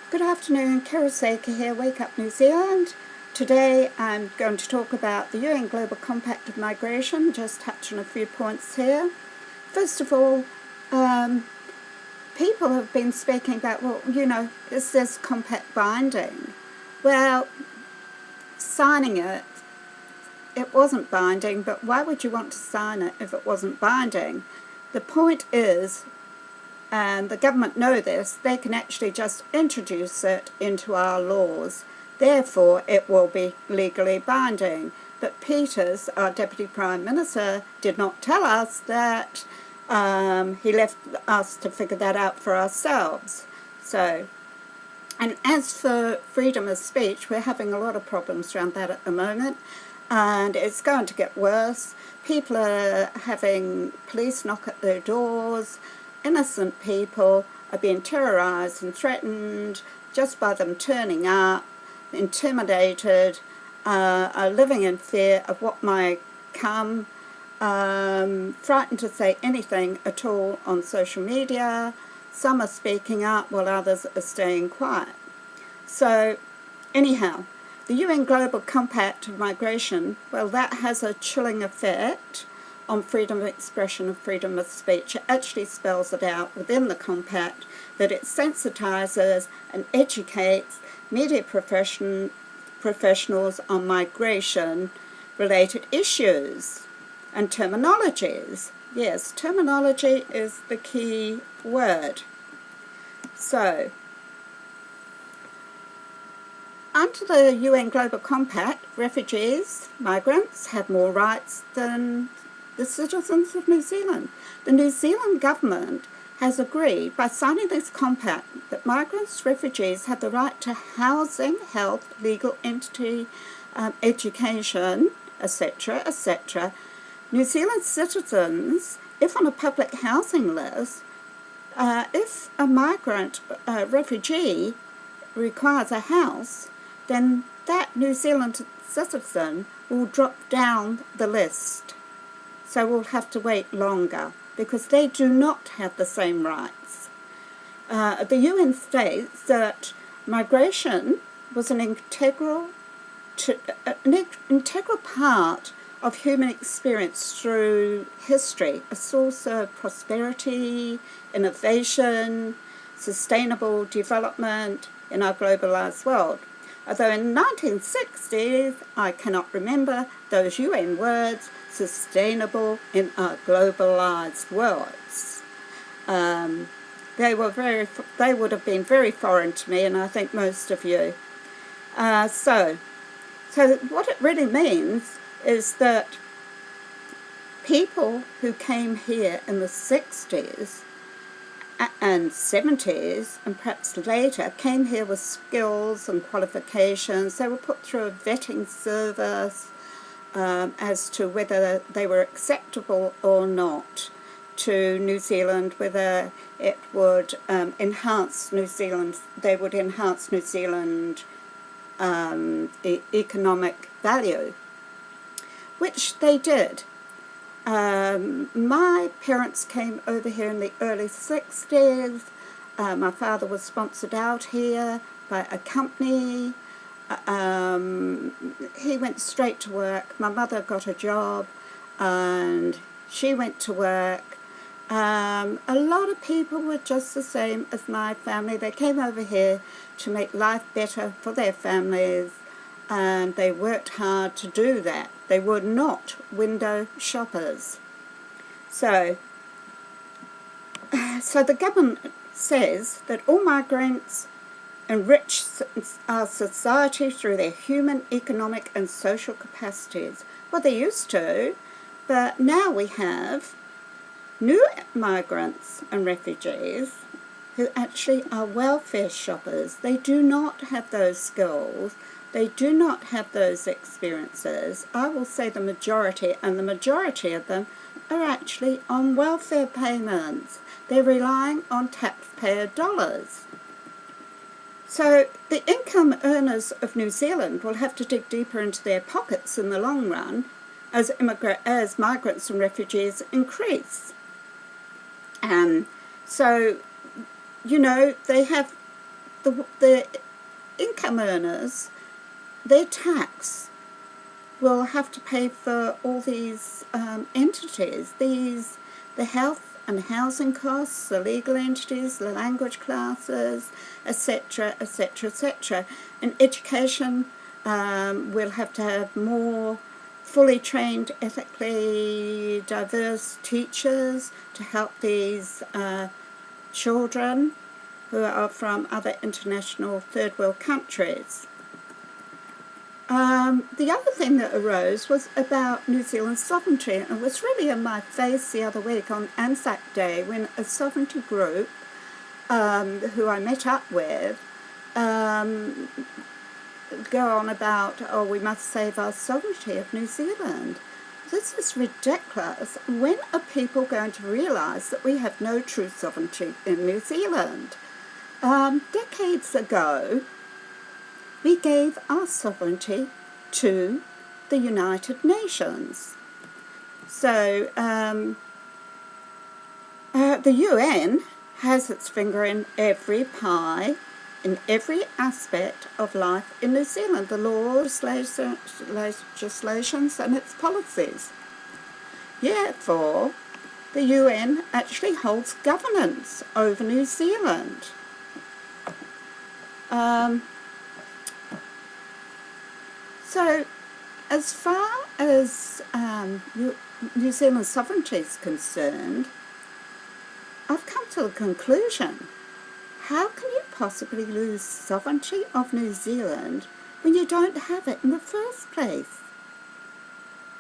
Good afternoon, Sakey here, Wake Up New Zealand. Today I'm going to talk about the UN Global Compact of Migration, just touch on a few points here. First of all, people have been speaking about, is this compact binding? Well, signing it wasn't binding, but why would you want to sign it if it wasn't binding? The point is, and the government know this, they can actually just introduce it into our laws. Therefore, it will be legally binding. But Peters, our Deputy Prime Minister, did not tell us that. He left us to figure that out for ourselves. And as for freedom of speech, we're having a lot of problems around that at the moment. And it's going to get worse. People are having police knock at their doors. Innocent people are being terrorised and threatened just by them turning up, intimidated, are living in fear of what might come, frightened to say anything at all on social media. Some are speaking up while others are staying quiet. So anyhow, the UN Global Compact of Migration, well, that has a chilling effect on freedom of expression and freedom of speech. It actually spells it out within the compact that it sensitises and educates media professionals on migration-related issues and terminologies. Yes, terminology is the key word. So, under the UN Global Compact, refugees, migrants have more rights than the citizens of New Zealand. The New Zealand government has agreed by signing this compact that migrants, refugees have the right to housing, health, legal entity, education, etc., etc. New Zealand citizens, if on a public housing list, if a migrant refugee requires a house, then that New Zealand citizen will drop down the list. So we'll have to wait longer because they do not have the same rights. The UN states that migration was an integral part of human experience through history, a source of prosperity, innovation, sustainable development in our globalised world. Although in the 1960s, I cannot remember those UN words, sustainable in our globalised worlds. They would have been very foreign to me, and I think most of you. So what it really means is that people who came here in the 60s and 70s and perhaps later came here with skills and qualifications. They were put through a vetting service as to whether they were acceptable or not to New Zealand, whether it would enhance New Zealand, they would enhance New Zealand economic value, which they did. My parents came over here in the early 60s. My father was sponsored out here by a company. He went straight to work. My mother got a job and she went to work. A lot of people were just the same as my family. They came over here to make life better for their families, and they worked hard to do that. They were not window shoppers. So the government says that all migrants enrich our society through their human, economic and social capacities. Well, they used to, but now we have new migrants and refugees who actually are welfare shoppers. They do not have those skills. They do not have those experiences. I will say the majority, and the majority of them are actually on welfare payments. They're relying on taxpayer dollars. So the income earners of New Zealand will have to dig deeper into their pockets in the long run as migrants and refugees increase. So, they have the income earners, their tax will have to pay for all these entities, the health and housing costs, the legal entities, the language classes, etc., etc., etc. In education, we'll have to have more fully trained, ethically diverse teachers to help these children who are from other international third world countries. The other thing that arose was about New Zealand's sovereignty, and it was really in my face the other week on Anzac Day when a sovereignty group who I met up with go on about, oh, we must save our sovereignty of New Zealand. This is ridiculous. When are people going to realise that we have no true sovereignty in New Zealand? Decades ago, we gave our sovereignty to the United Nations. So the UN has its finger in every pie, in every aspect of life in New Zealand, the laws, legislations and its policies. Therefore, the UN actually holds governance over New Zealand. So, as far as New Zealand's sovereignty is concerned, I've come to the conclusion, how can you possibly lose sovereignty of New Zealand when you don't have it in the first place?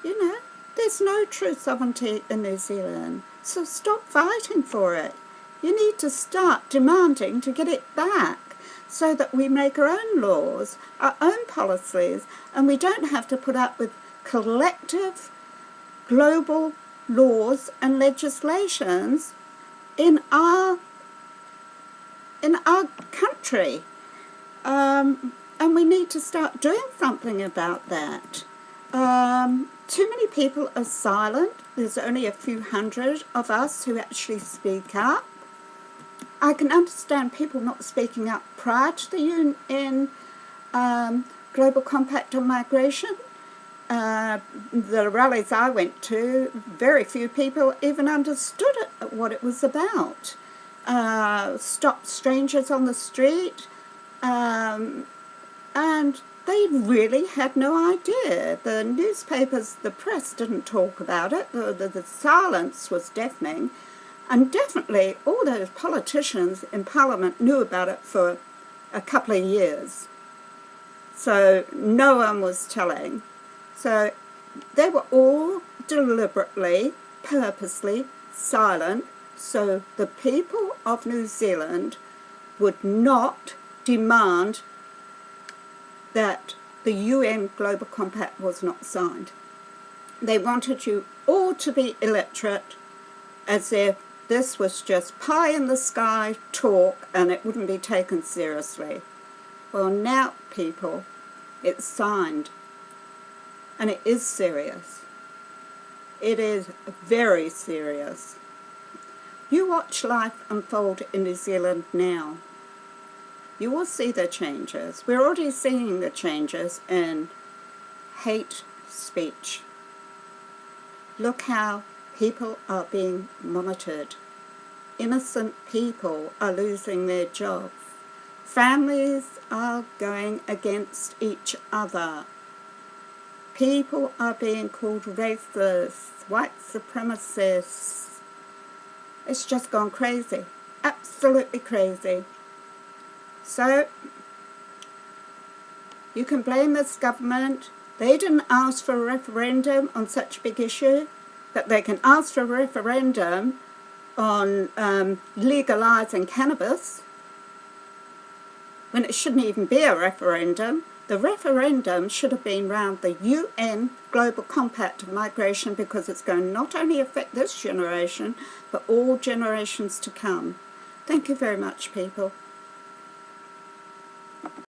You know, there's no true sovereignty in New Zealand, so stop fighting for it. You need to start demanding to get it back, so that we make our own laws, our own policies, and we don't have to put up with collective global laws and legislations in our country. And we need to start doing something about that. Too many people are silent. There's only a few hundred of us who actually speak up. I can understand people not speaking up prior to the UN Global Compact on Migration. The rallies I went to, very few people even understood what it was about. Stopped strangers on the street, and they really had no idea. The newspapers, the press didn't talk about it. The silence was deafening. And definitely all those politicians in Parliament knew about it for a couple of years. So no one was telling. So they were all deliberately, purposely silent, so the people of New Zealand would not demand that the UN Global Compact was not signed. They wanted you all to be illiterate, as if this was just pie in the sky talk and it wouldn't be taken seriously. Well, now, people, it's signed. And it is serious. It is very serious. You watch life unfold in New Zealand now. You will see the changes. We're already seeing the changes in hate speech. Look how people are being monitored. Innocent people are losing their jobs. Families are going against each other. People are being called racists, white supremacists. It's just gone crazy. Absolutely crazy. So, you can blame this government. They didn't ask for a referendum on such a big issue, but they can ask for a referendum on legalising cannabis when it shouldn't even be a referendum. The referendum should have been around the UN Global Compact of Migration, because it's going to not only affect this generation, but all generations to come. Thank you very much, people.